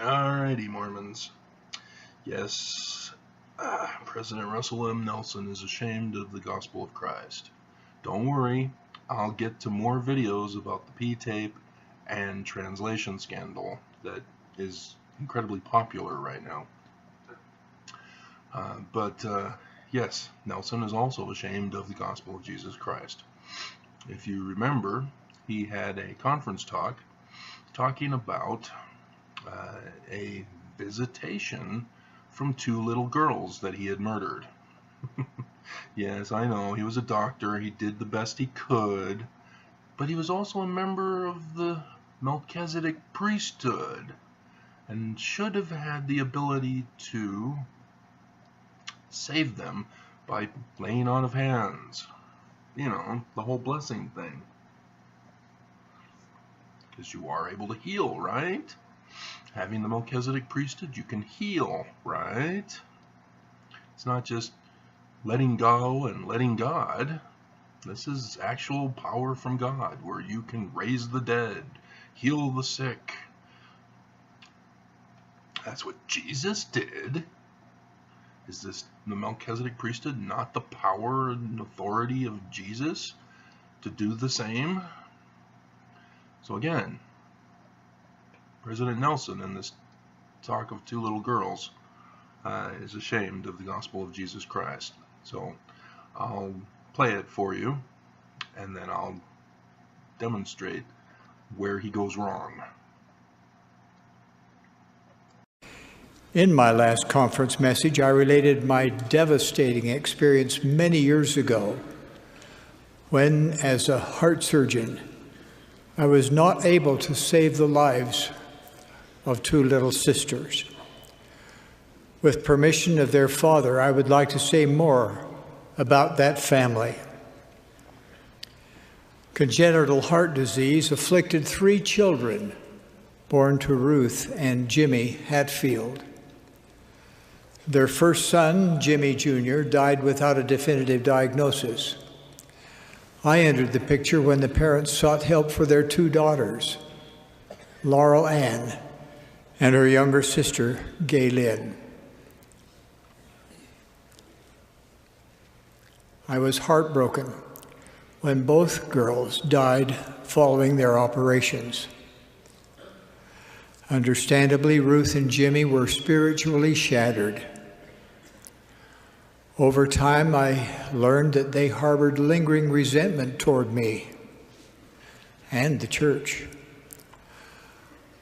Alrighty, Mormons. Yes, President Russell M. Nelson is ashamed of the gospel of Christ. Don't worry, I'll get to more videos about the P-tape and translation scandal that is incredibly popular right now. Yes, Nelson is also ashamed of the gospel of Jesus Christ. If you remember, he had a conference talk talking about a visitation from two little girls that he had murdered. Yes, I know, he was a doctor, he did the best he could, but he was also a member of the Melchizedek priesthood and should have had the ability to save them by laying on of hands. You know, the whole blessing thing. Because you are able to heal, right? Having the Melchizedek priesthood, you can heal, right? It's not just letting go and letting God. This is actual power from God, where you can raise the dead, heal the sick. That's what Jesus did. Is this the Melchizedek priesthood not the power and authority of Jesus to do the same? So again, President Nelson in this talk of two little girls is ashamed of the gospel of Jesus Christ. So I'll play it for you, and then I'll demonstrate where he goes wrong. In my last conference message, I related my devastating experience many years ago when, as a heart surgeon, I was not able to save the lives of two little sisters. With permission of their father, I would like to say more about that family. Congenital heart disease afflicted 3 children born to Ruth and Jimmy Hatfield. Their first son, Jimmy Jr., died without a definitive diagnosis. I entered the picture when the parents sought help for their 2 daughters, Laurel Ann and her younger sister, Gay Lynn. I was heartbroken when both girls died following their operations. Understandably, Ruth and Jimmy were spiritually shattered. Over time, I learned that they harbored lingering resentment toward me and the church.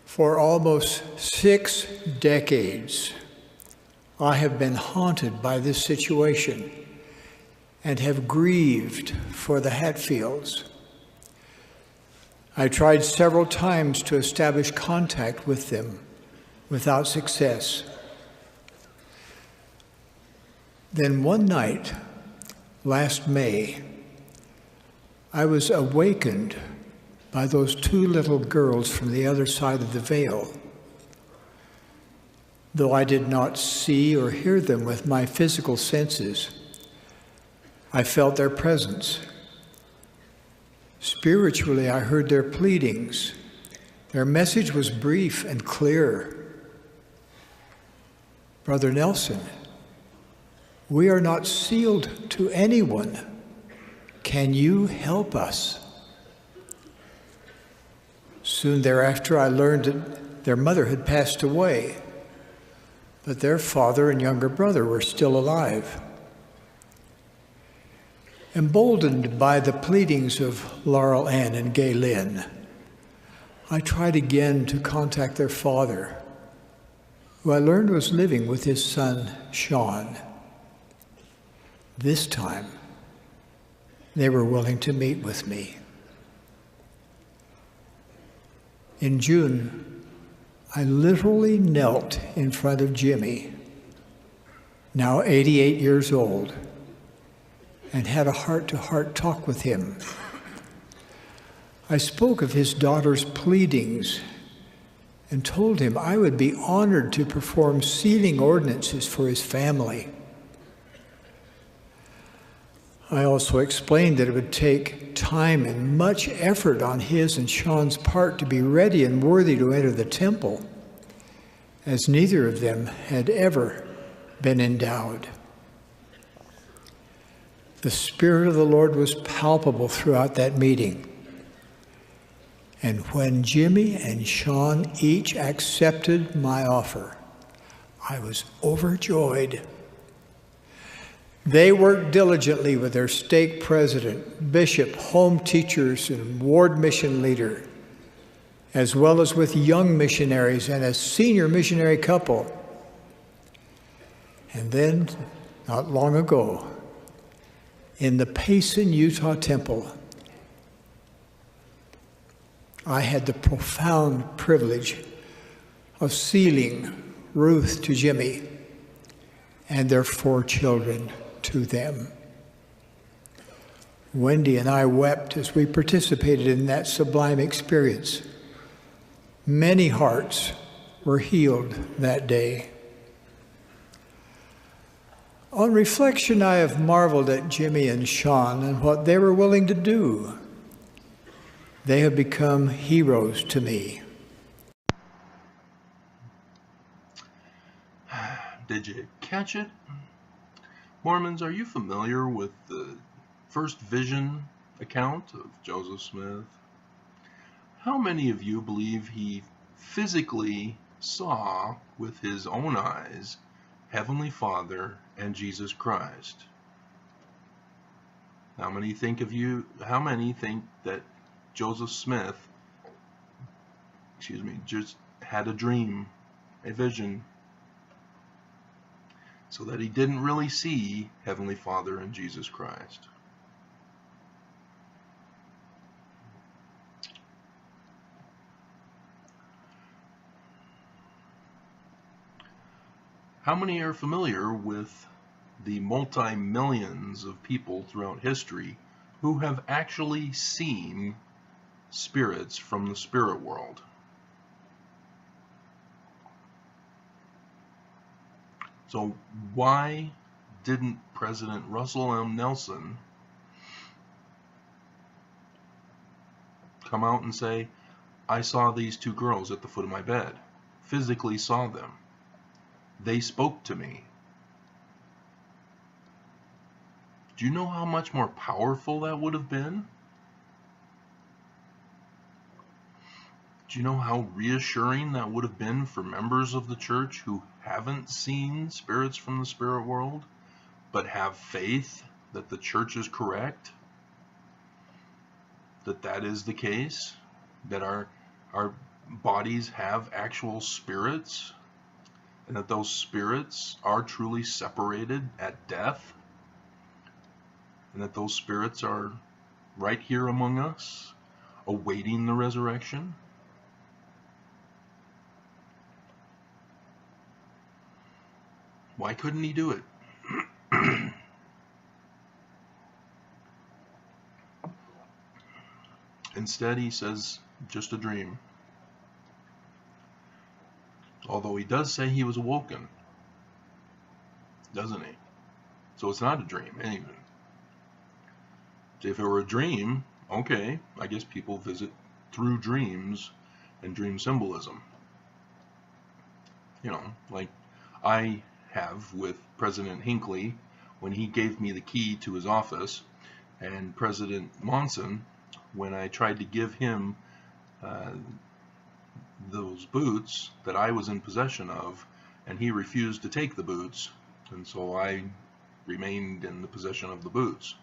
For almost 6 decades, I have been haunted by this situation and have grieved for the Hatfields. I tried several times to establish contact with them without success. Then one night, last May, I was awakened by those 2 little girls from the other side of the veil. Though I did not see or hear them with my physical senses, I felt their presence. Spiritually, I heard their pleadings. Their message was brief and clear. Brother Nelson, we are not sealed to anyone. Can you help us? Soon thereafter, I learned that their mother had passed away, but their father and younger brother were still alive. Emboldened by the pleadings of Laurel Ann and Gay Lynn, I tried again to contact their father, who I learned was living with his son, Sean. This time, they were willing to meet with me. In June, I literally knelt in front of Jimmy, now 88 years old, and had a heart-to-heart talk with him. I spoke of his daughter's pleadings and told him I would be honored to perform sealing ordinances for his family. I also explained that it would take time and much effort on his and Sean's part to be ready and worthy to enter the temple, as neither of them had ever been endowed. The Spirit of the Lord was palpable throughout that meeting. And when Jimmy and Sean each accepted my offer, I was overjoyed. They worked diligently with their stake president, bishop, home teachers, and ward mission leader, as well as with young missionaries and a senior missionary couple. And then, not long ago, in the Payson, Utah temple, I had the profound privilege of sealing Ruth to Jimmy and their 4 children to them. Wendy and I wept as we participated in that sublime experience. Many hearts were healed that day. On reflection, I have marveled at Jimmy and Sean and what they were willing to do. They have become heroes to me. Did you catch it? Mormons, are you familiar with the first vision account of Joseph Smith? How many of you believe he physically saw with his own eyes Heavenly Father and Jesus Christ? How many think that Joseph Smith, just had a dream, a vision, so that he didn't really see Heavenly Father and Jesus Christ? How many are familiar with the multi-millions of people throughout history who have actually seen spirits from the spirit world? So why didn't President Russell M. Nelson come out and say, I saw these 2 girls at the foot of my bed, physically saw them, they spoke to me? Do you know how much more powerful that would have been? Do you know how reassuring that would have been for members of the church who haven't seen spirits from the spirit world, but have faith that the church is correct? That is the case? That our bodies have actual spirits? And that those spirits are truly separated at death? And that those spirits are right here among us, awaiting the resurrection? Why couldn't he do it? Instead, he says, just a dream. Although he does say he was awoken, doesn't he? So it's not a dream, even. If it were a dream, okay, I guess people visit through dreams and dream symbolism. You know, like I have with President Hinckley when he gave me the key to his office, and President Monson when I tried to give him those boots that I was in possession of, and he refused to take the boots, and so I remained in the possession of the boots.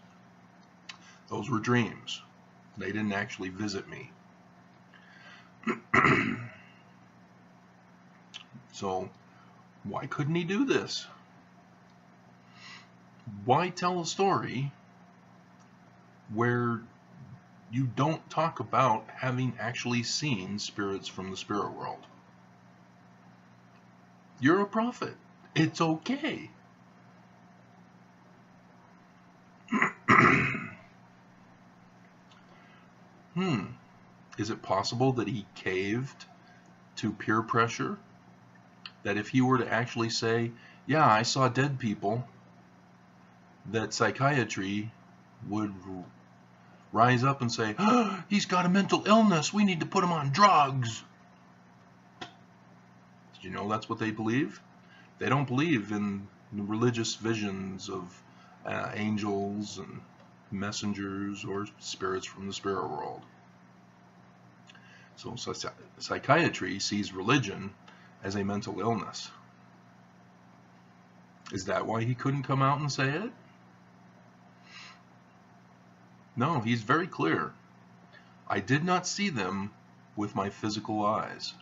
Those were dreams. They didn't actually visit me. So why couldn't he do this? Why tell a story where you don't talk about having actually seen spirits from the spirit world? You're a prophet. It's okay. Is it possible that he caved to peer pressure? That if he were to actually say, yeah, I saw dead people, that psychiatry would rise up and say, oh, he's got a mental illness, we need to put him on drugs. Did you know that's what they believe? They don't believe in the religious visions of angels and messengers or spirits from the spirit world. So psychiatry sees religion as a mental illness. Is that why he couldn't come out and say it? No, he's very clear. I did not see them with my physical eyes.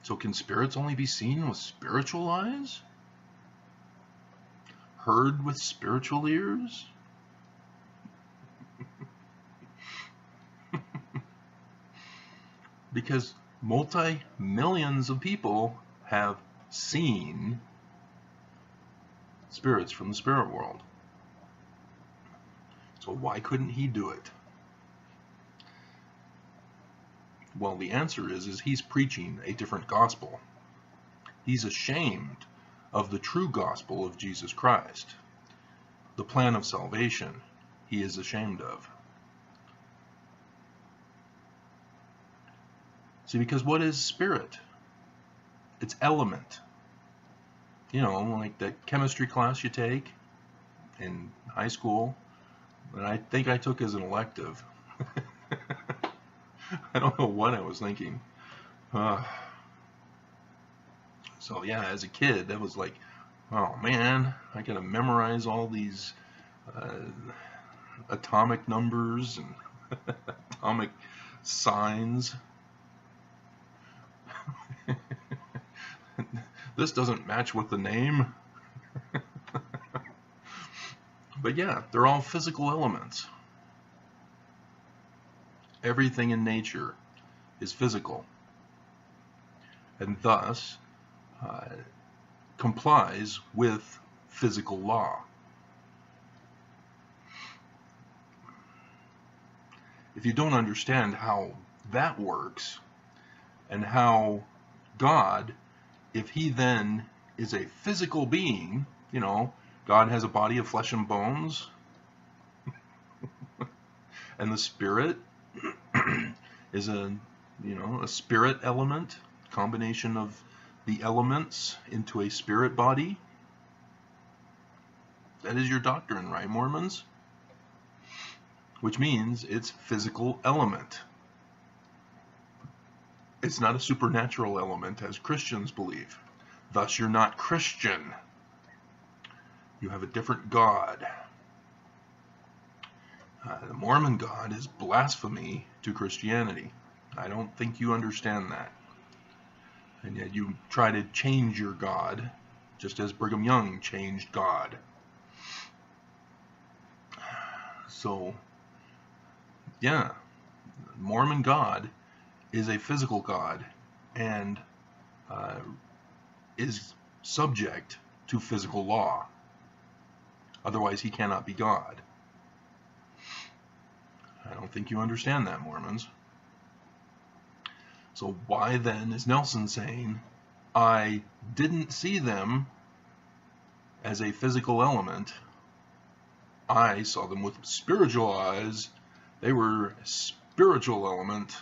So can spirits only be seen with spiritual eyes? Heard with spiritual ears? Because multi-millions of people have seen spirits from the spirit world. So why couldn't he do it? Well, the answer is he's preaching a different gospel. He's ashamed of the true gospel of Jesus Christ. The plan of salvation he is ashamed of. See, because what is spirit? It's element. You know, like that chemistry class you take in high school, and I think I took as an elective. I don't know what I was thinking. So yeah, as a kid, that was like, oh man, I gotta memorize all these atomic numbers and atomic signs. This doesn't match with the name. But yeah, they're all physical elements. Everything in nature is physical, and thus complies with physical law. If you don't understand how that works, and how God, if he then is a physical being, you know, God has a body of flesh and bones, and the spirit is a spirit element, combination of the elements into a spirit body. That is your doctrine, right, Mormons? Which means it's physical element. It's not a supernatural element as Christians believe. Thus, you're not Christian. You have a different God. The Mormon God is blasphemy to Christianity. I don't think you understand that. And yet you try to change your God, just as Brigham Young changed God. So, yeah, Mormon God is a physical God and is subject to physical law. Otherwise, he cannot be God. I don't think you understand that, Mormons. So why then is Nelson saying, I didn't see them as a physical element. I saw them with spiritual eyes. They were a spiritual element,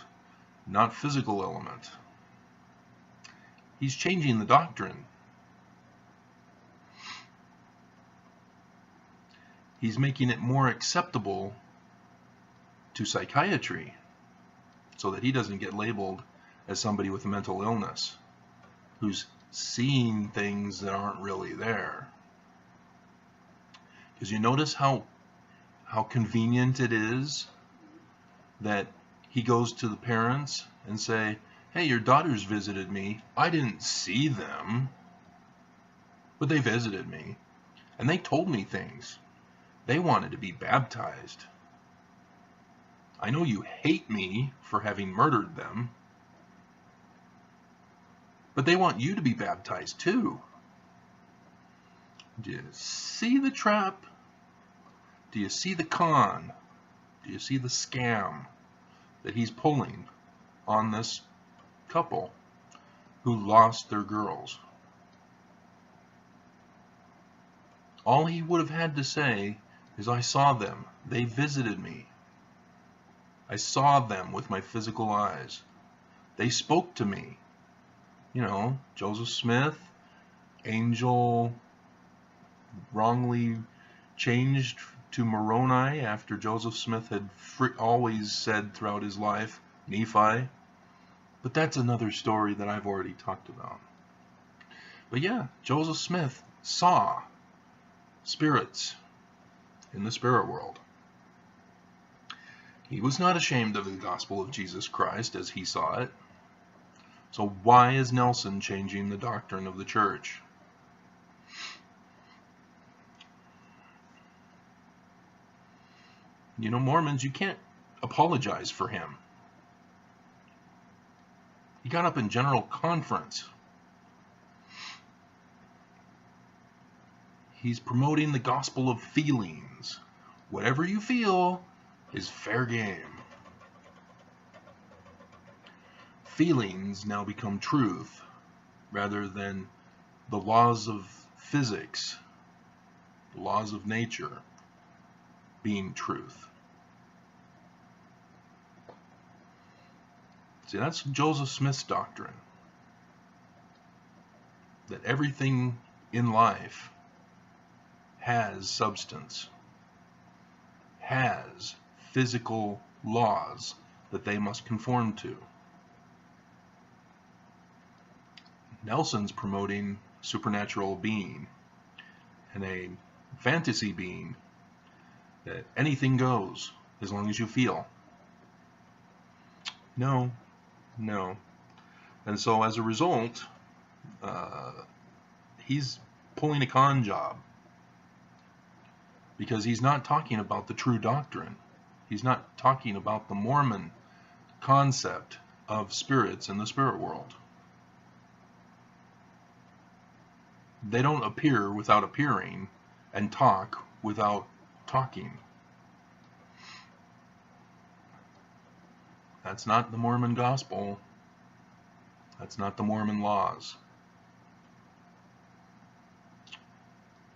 not physical element. He's changing the doctrine. He's making it more acceptable to psychiatry so that he doesn't get labeled as somebody with a mental illness who's seeing things that aren't really there. Because you notice how convenient it is that he goes to the parents and say, hey, your daughters visited me. I didn't see them, but they visited me and they told me things. They wanted to be baptized. I know you hate me for having murdered them, but they want you to be baptized too. Do you see the trap? Do you see the con? Do you see the scam that he's pulling on this couple who lost their girls? All he would have had to say is, I saw them. They visited me. I saw them with my physical eyes. They spoke to me. You know, Joseph Smith, angel wrongly changed to Moroni after Joseph Smith had always said throughout his life, Nephi. But that's another story that I've already talked about. But yeah, Joseph Smith saw spirits in the spirit world. He was not ashamed of the gospel of Jesus Christ as he saw it. So why is Nelson changing the doctrine of the church? You know, Mormons, you can't apologize for him. He got up in general conference. He's promoting the gospel of feelings. Whatever you feel is fair game. Feelings now become truth rather than the laws of physics, the laws of nature being truth. See, that's Joseph Smith's doctrine. That everything in life has substance, has physical laws that they must conform to. Nelson's promoting supernatural being and a fantasy being that anything goes as long as you feel. No. And so as a result, he's pulling a con job because he's not talking about the true doctrine. He's not talking about the Mormon concept of spirits in the spirit world. They don't appear without appearing and talk without talking. That's not the Mormon gospel. That's not the Mormon laws.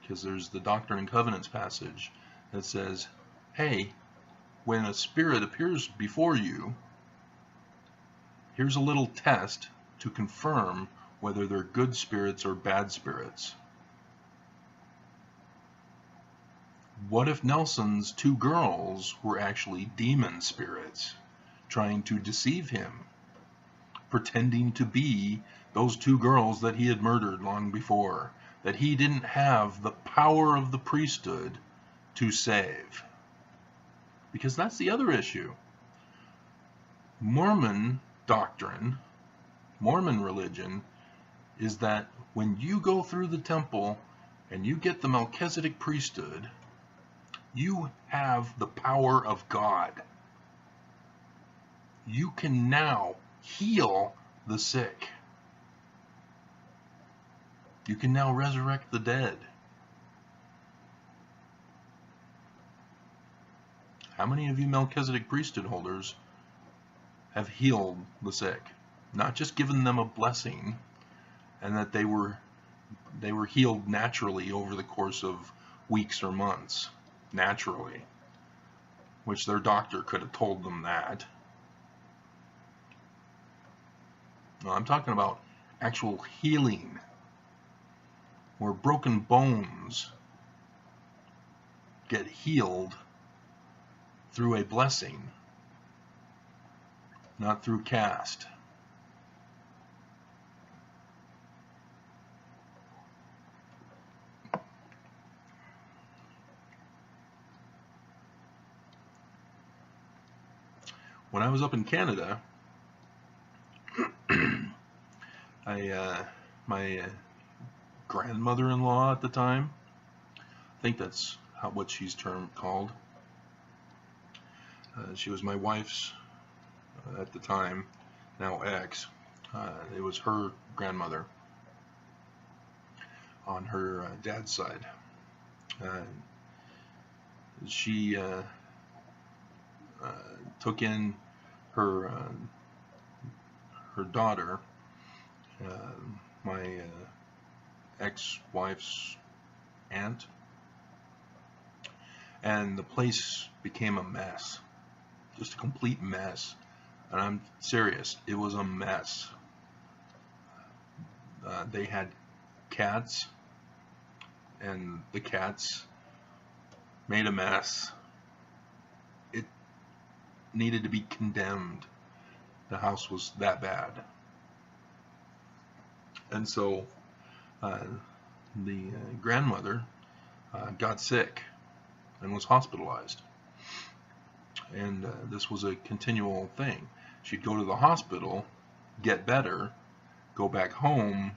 Because there's the Doctrine and Covenants passage that says, hey, when a spirit appears before you, here's a little test to confirm whether they're good spirits or bad spirits. What if Nelson's two girls were actually demon spirits trying to deceive him, pretending to be those two girls that he had murdered long before, that he didn't have the power of the priesthood to save? Because that's the other issue. Mormon doctrine, Mormon religion, is that when you go through the temple and you get the Melchizedek priesthood, you have the power of God. You can now heal the sick. You can now resurrect the dead. How many of you Melchizedek priesthood holders have healed the sick? Not just given them a blessing and that they were healed naturally over the course of weeks or months. Naturally. Which their doctor could have told them that. No, I'm talking about actual healing, where broken bones get healed through a blessing, not through cast. When I was up in Canada, my grandmother-in-law at the time, I think that's what she's called. She was my wife's at the time, now ex. It was her grandmother on her dad's side. She took in her daughter, my ex-wife's aunt, and the place became a mess, just a complete mess. And I'm serious, it was a mess. They had cats, and the cats made a mess. It needed to be condemned. The house was that bad. And so the grandmother got sick and was hospitalized. And this was a continual thing. She'd go to the hospital, get better, go back home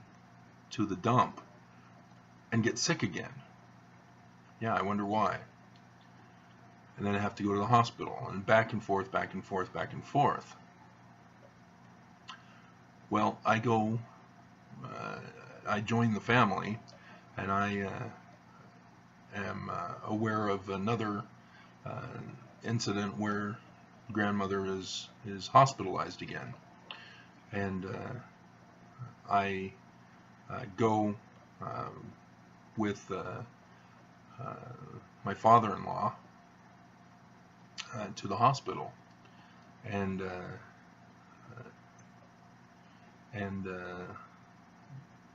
to the dump, and get sick again. Yeah, I wonder why. And then I have to go to the hospital, and back and forth, back and forth, back and forth. Well, I join the family, and I am aware of another incident where grandmother is hospitalized again, and I go with my father-in-law to the hospital, and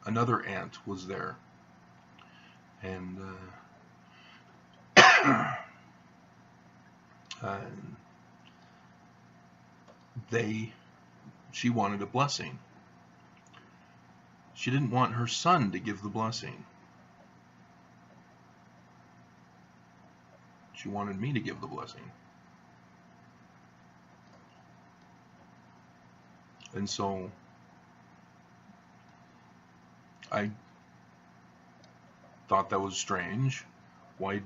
another aunt was there, and she wanted a blessing. She didn't want her son to give the blessing. She wanted me to give the blessing. And so I thought that was strange. Why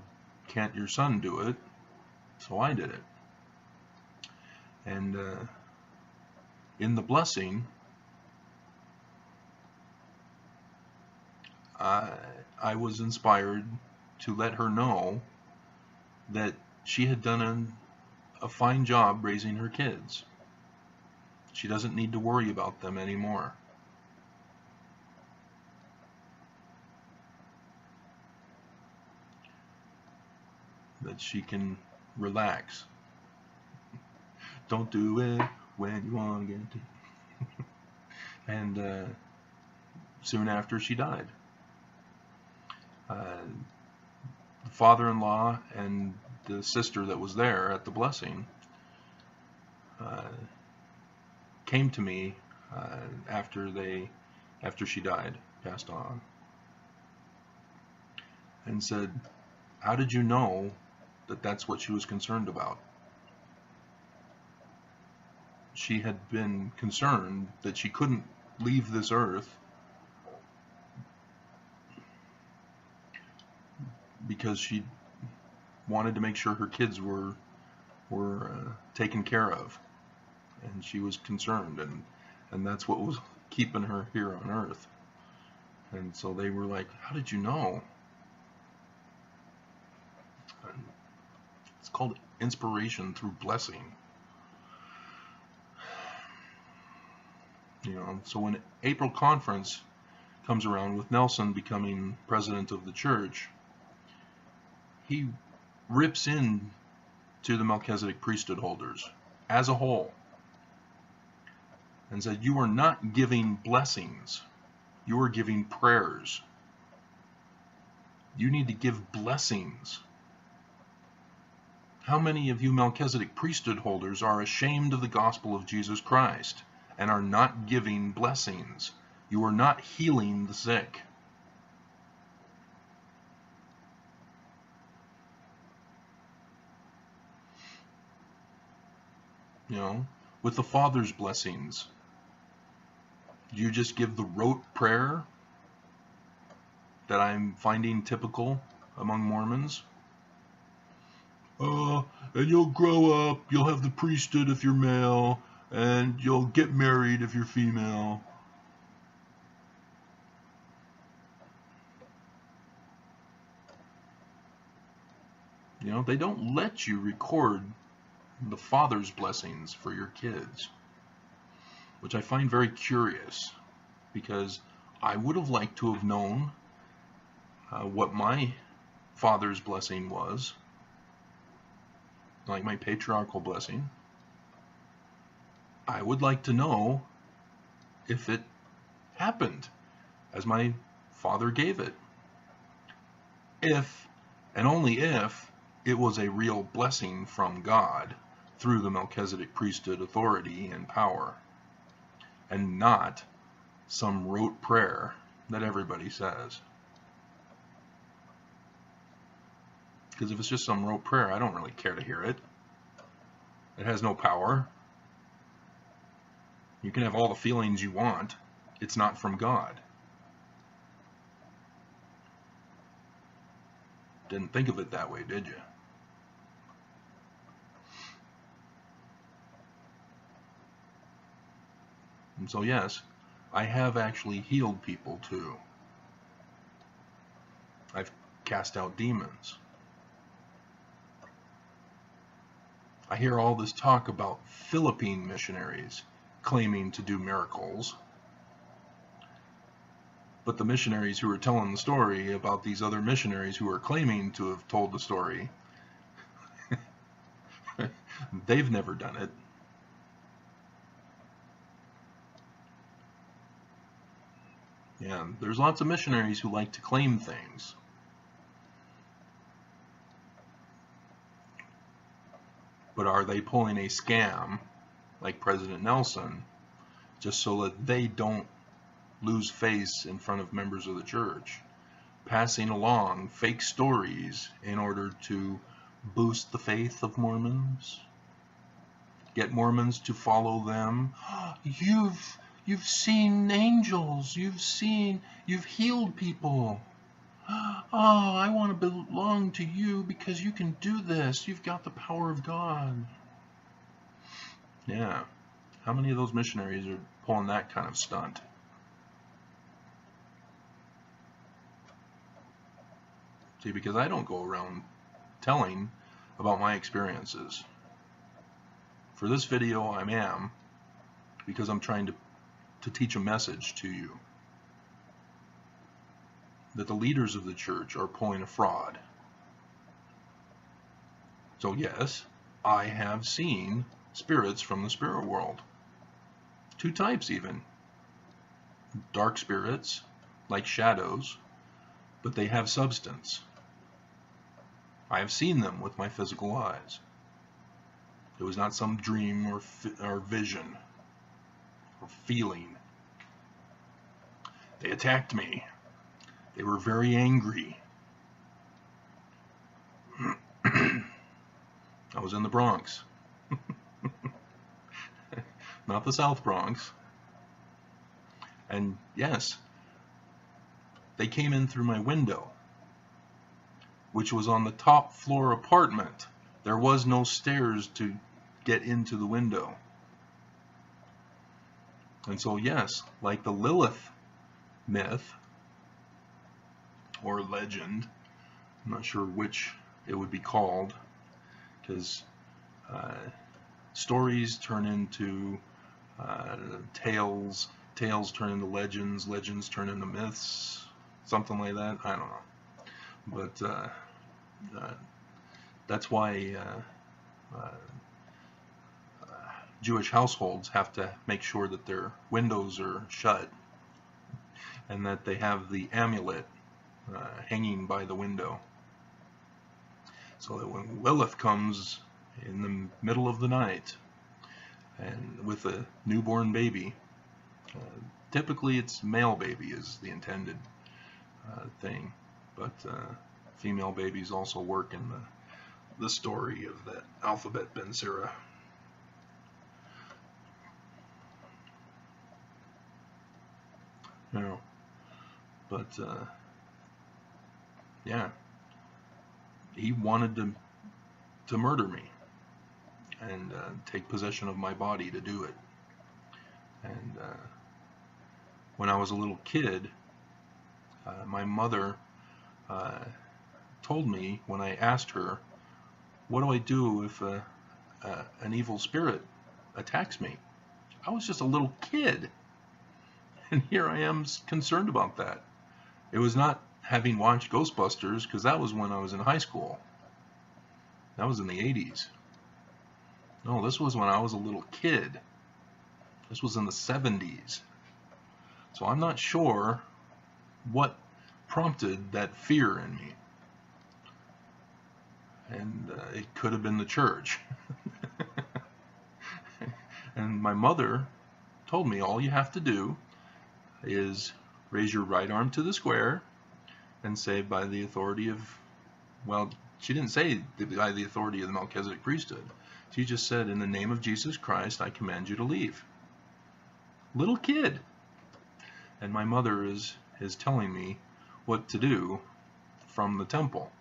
can't your son do it? So I did it. And in the blessing, I was inspired to let her know that she had done a fine job raising her kids. She doesn't need to worry about them anymore. That she can relax. Don't do it when you want to get to. And soon after, she died. The father-in-law and the sister that was there at the blessing came to me after she died, passed on, and said, "How did you know that that's what she was concerned about?" She had been concerned that she couldn't leave this earth because she wanted to make sure her kids were taken care of, and she was concerned, and that's what was keeping her here on earth. And so they were like, "How did you know?" And it's called inspiration through blessing. You know, so when April conference comes around with Nelson becoming president of the church, he rips in to the Melchizedek priesthood holders as a whole and said, "You are not giving blessings, you are giving prayers. You need to give blessings. How many of you Melchizedek priesthood holders are ashamed of the gospel of Jesus Christ and are not giving blessings? You are not healing the sick." You know, with the Father's blessings, do you just give the rote prayer that I'm finding typical among Mormons? And you'll grow up, you'll have the priesthood if you're male, and you'll get married if you're female. You know, they don't let you record the Father's blessings for your kids, which I find very curious, because I would have liked to have known what my father's blessing was, like my patriarchal blessing. I would like to know if it happened as my father gave it. If, and only if, it was a real blessing from God through the Melchizedek priesthood authority and power, and not some rote prayer that everybody says. Because if it's just some rote prayer, I don't really care to hear it. It has no power. You can have all the feelings you want. It's not from God. Didn't think of it that way, did you? And so yes, I have actually healed people too. I've cast out demons. I hear all this talk about Philippine missionaries claiming to do miracles. But the missionaries who are telling the story about these other missionaries who are claiming to have told the story, they've never done it. Yeah, there's lots of missionaries who like to claim things. But are they pulling a scam like President Nelson just so that they don't lose face in front of members of the church, passing along fake stories in order to boost the faith of Mormons, get Mormons to follow them? You've seen angels, you've healed people. Oh, I want to belong to you because you can do this. You've got the power of God. Yeah. How many of those missionaries are pulling that kind of stunt? See, because I don't go around telling about my experiences. For this video, I am, because I'm trying to teach a message to you. That the leaders of the church are pulling a fraud. So yes, I have seen spirits from the spirit world. Two types even. Dark spirits, like shadows, but they have substance. I have seen them with my physical eyes. It was not some dream or vision or feeling. They attacked me. They were very angry. I was in the Bronx. Not the South Bronx. And yes, they came in through my window, which was on the top floor apartment. There was no stairs to get into the window. And so yes, like the Lilith myth, or legend, I'm not sure which it would be called, because stories turn into tales, tales turn into legends, legends turn into myths, something like that. I don't know. But that's why Jewish households have to make sure that their windows are shut and that they have the amulet hanging by the window, so that when Lilith comes in the middle of the night and with a newborn baby, typically it's male baby is the intended thing, but female babies also work in the story of that alphabet Ben Sira. You know, but yeah, he wanted to murder me and take possession of my body to do it. And when I was a little kid, my mother told me, when I asked her, what do I do if an evil spirit attacks me? I was just a little kid, and here I am concerned about that. It was not having watched Ghostbusters, because that was when I was in high school. That was in the 80s. No, this was when I was a little kid. This was in the 70s. So I'm not sure what prompted that fear in me. And it could have been the church. And my mother told me all you have to do is raise your right arm to the square and say, by the authority of, well, she didn't say by the authority of the Melchizedek priesthood. She just said, in the name of Jesus Christ, I command you to leave. Little kid. And my mother is telling me what to do from the temple.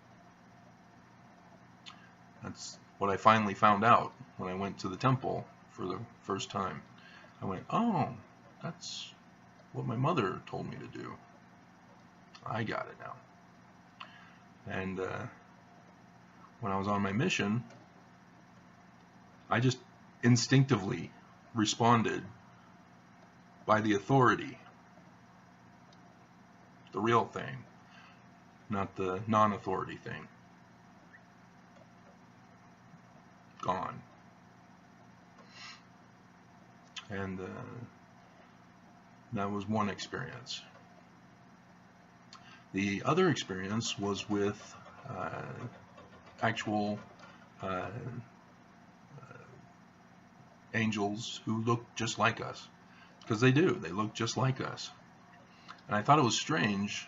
That's what I finally found out when I went to the temple for the first time. I went, oh, that's what my mother told me to do. I got it now. And when I was on my mission, I just instinctively responded by the authority. The real thing, not the non-authority thing. Gone. And that was one experience. The other experience was with actual angels who looked just like us. Because they do. They look just like us. And I thought it was strange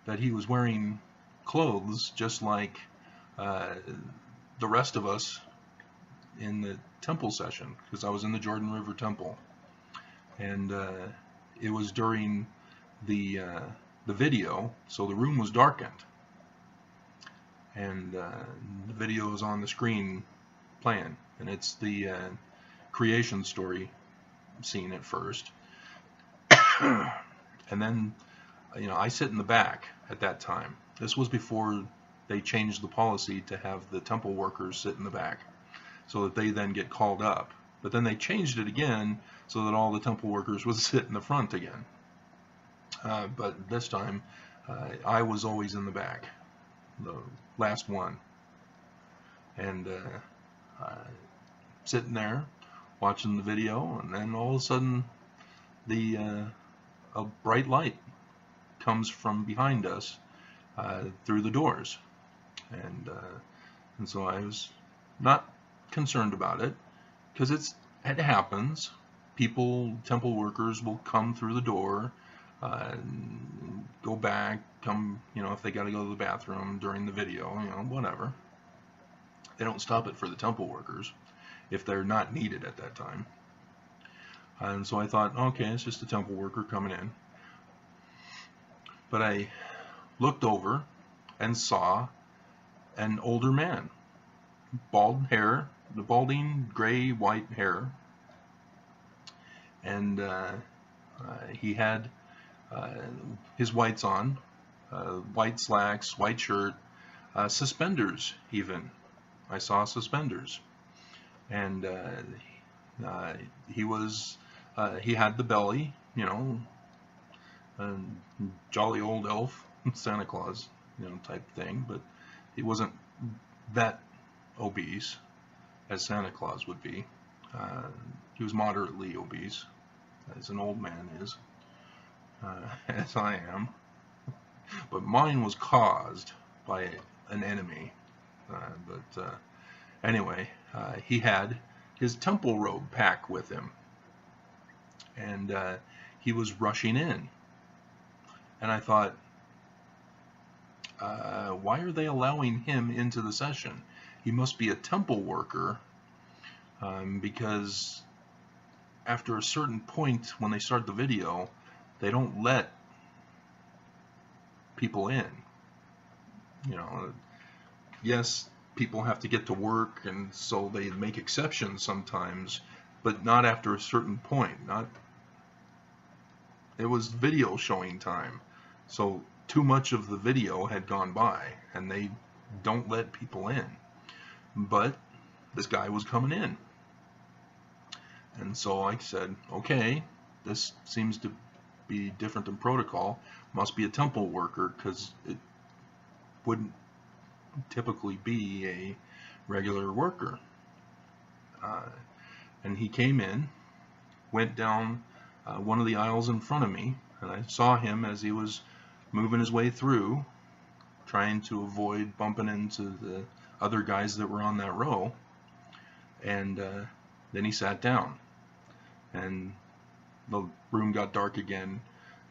that he was wearing clothes just like the rest of us in the temple session, because I was in the Jordan River Temple. And it was during the video, so the room was darkened. And the video is on the screen playing. And it's the creation story scene at first. And then, you know, I sit in the back at that time. This was before they changed the policy to have the temple workers sit in the back, so that they then get called up. But then they changed it again so that all the temple workers would sit in the front again. But this time, I was always in the back, the last one. And sitting there, watching the video, and then all of a sudden, a bright light comes from behind us through the doors. And so I was not concerned about it, because it happens. People, temple workers, will come through the door, go back, come, you know, if they got to go to the bathroom during the video, you know, whatever. They don't stop it for the temple workers if they're not needed at that time. And so I thought, okay, it's just a temple worker coming in. But I looked over and saw an older man, bald hair, the balding gray white hair, and he had his whites on, white slacks, white shirt, suspenders even. I saw suspenders, and he had the belly, you know, jolly old elf, Santa Claus, you know, type thing, but he wasn't that obese as Santa Claus would be. He was moderately obese, as an old man is, as I am. But mine was caused by an enemy. Anyway, he had his temple robe pack with him, and he was rushing in. And I thought, why are they allowing him into the session? He must be a temple worker, because after a certain point when they start the video, they don't let people in. You know, yes, people have to get to work, and so they make exceptions sometimes, but not after a certain point. It was video showing time, so too much of the video had gone by, and they don't let people in. But this guy was coming in, and so I said, okay, this seems to be different than protocol. Must be a temple worker, because it wouldn't typically be a regular worker. And he came in, went down one of the aisles in front of me, and I saw him as he was moving his way through, trying to avoid bumping into the other guys that were on that row. And then he sat down, and the room got dark again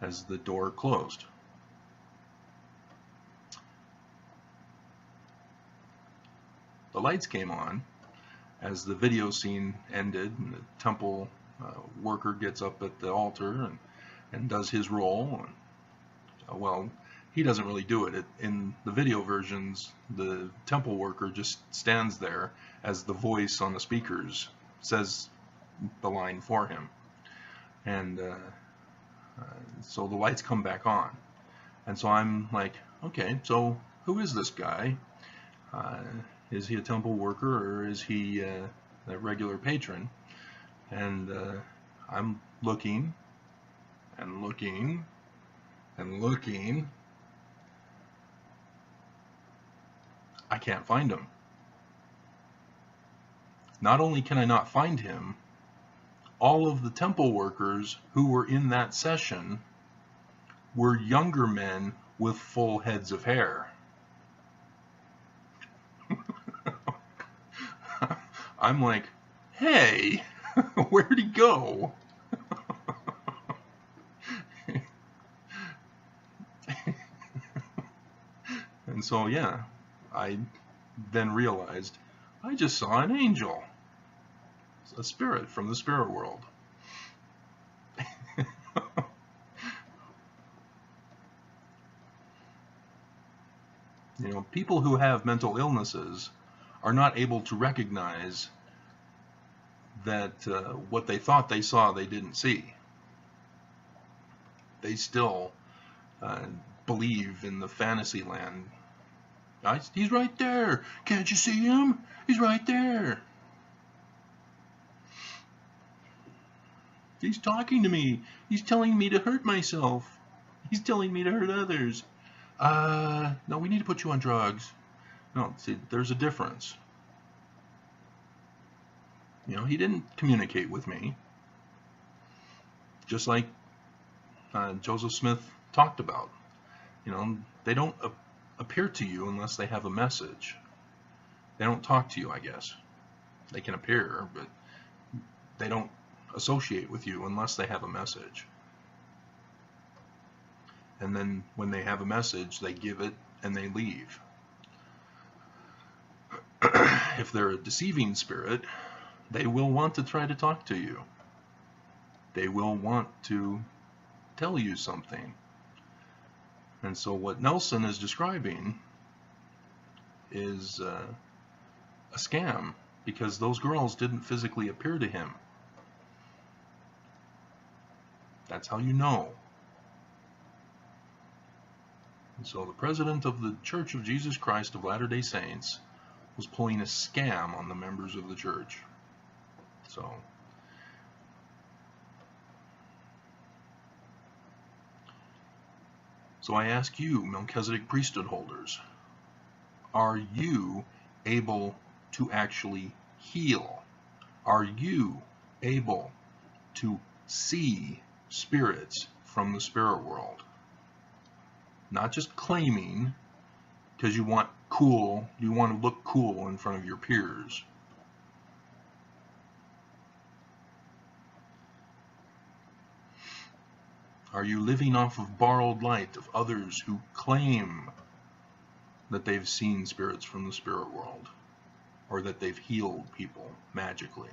as the door closed. The lights came on as the video scene ended, and the temple worker gets up at the altar and does his role. And, well, he doesn't really do it. In the video versions, the temple worker just stands there as the voice on the speakers says the line for him. And so the lights come back on. And so I'm like, okay, so who is this guy? Is he a temple worker, or is he a regular patron? And I'm looking and looking and looking. I can't find him. Not only can I not find him, all of the temple workers who were in that session were younger men with full heads of hair. I'm like, hey, where'd he go? And so, yeah, I then realized I just saw an angel, a spirit from the spirit world. You know, people who have mental illnesses are not able to recognize that what they thought they saw, they didn't see. They still believe in the fantasy land. He's right there. Can't you see him? He's right there. He's talking to me. He's telling me to hurt myself. He's telling me to hurt others. No, we need to put you on drugs. No, see, there's a difference. You know, he didn't communicate with me. Just like Joseph Smith talked about. You know, they don't appear to you unless they have a message. They don't talk to you, I guess. They can appear, but they don't associate with you unless they have a message. And then when they have a message, they give it and they leave. If they're a deceiving spirit, they will want to try to talk to you. They will want to tell you something. And so what Nelson is describing is a scam, because those girls didn't physically appear to him. That's how you know. And so the president of the Church of Jesus Christ of Latter-day Saints was pulling a scam on the members of the church. So I ask you, Melchizedek priesthood holders, are you able to actually heal? Are you able to see spirits from the spirit world? Not just claiming because you want to look cool in front of your peers. Are you living off of borrowed light of others who claim that they've seen spirits from the spirit world, or that they've healed people magically?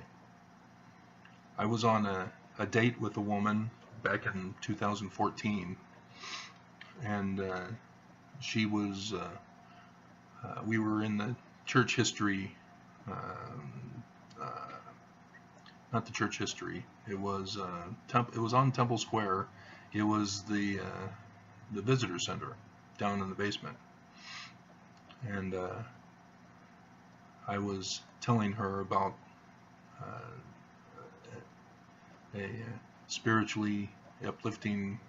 I was on a date with a woman back in 2014, and she was, we were in the church history, not the church history, it was on Temple Square. It was the visitor center down in the basement, and I was telling her about a spiritually uplifting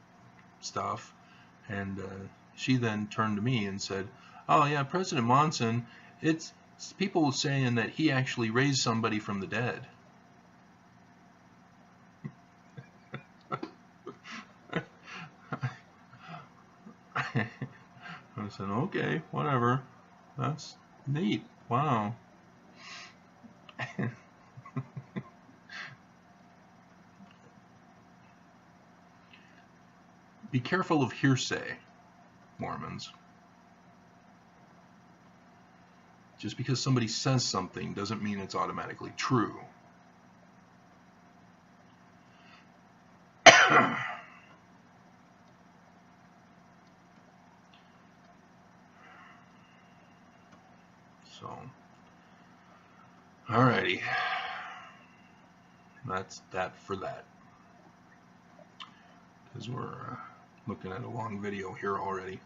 stuff, and she then turned to me and said, "Oh yeah, President Monson, it's people saying that he actually raised somebody from the dead." said, okay, whatever. That's neat. Wow. Be careful of hearsay, Mormons. Just because somebody says something doesn't mean it's automatically true. So, alrighty. That's that for that. Because we're looking at a long video here already.